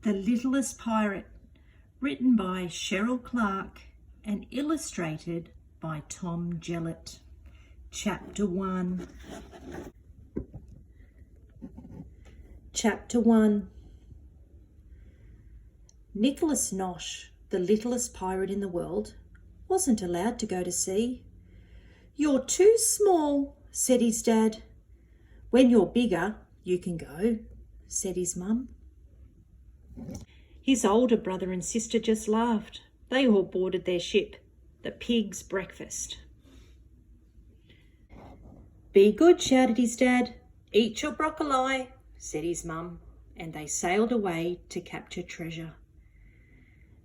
The Littlest Pirate, written by Cheryl Clark and illustrated by Tom Gillett. Chapter 1. Chapter 1. Nicholas Nosh, the littlest pirate in the world, wasn't allowed to go to sea. "You're too small," said his dad. "When you're bigger, you can go," said his mum. His older brother and sister just laughed. They all boarded their ship, the Pig's Breakfast. "Be good," shouted his dad. "Eat your broccoli," said his mum, and they sailed away to capture treasure.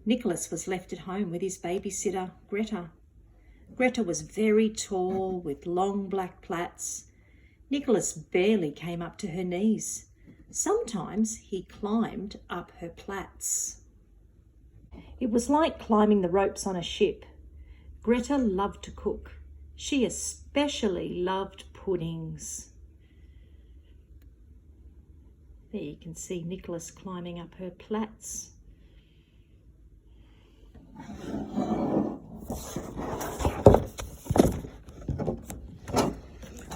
Nicholas was left at home with his babysitter, Greta. Greta was very tall, with long black plaits. Nicholas barely came up to her knees. Sometimes he climbed up her plaits. It was like climbing the ropes on a ship. Greta loved to cook. She especially loved puddings. There you can see Nicholas climbing up her plaits.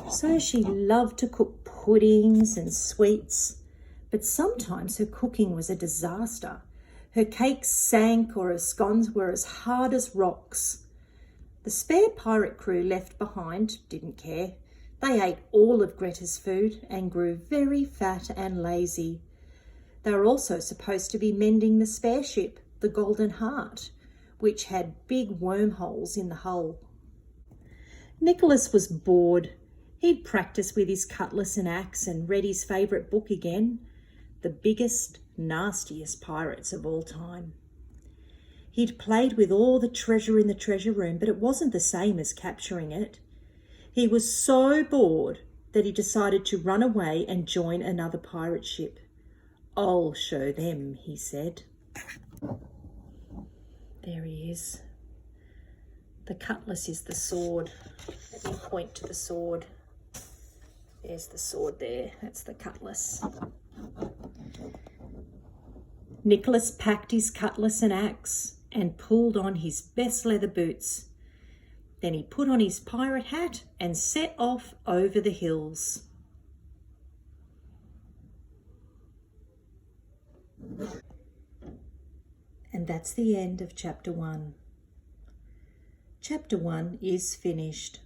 So she loved to cook puddings and sweets, but sometimes her cooking was a disaster. Her cakes sank or her scones were as hard as rocks. The spare pirate crew left behind didn't care. They ate all of Greta's food and grew very fat and lazy. They were also supposed to be mending the spare ship, the Golden Heart, which had big wormholes in the hull. Nicholas was bored. He'd practiced with his cutlass and axe and read his favourite book again, The Biggest, Nastiest Pirates of All Time. He'd played with all the treasure in the treasure room, but it wasn't the same as capturing it. He was so bored that he decided to run away and join another pirate ship. "I'll show them," he said. There he is. The cutlass is the sword. Let me point to the sword. There's the sword there. That's the cutlass. Nicholas packed his cutlass and axe and pulled on his best leather boots. Then he put on his pirate hat and set off over the hills. And that's the end of Chapter 1. Chapter 1 is finished.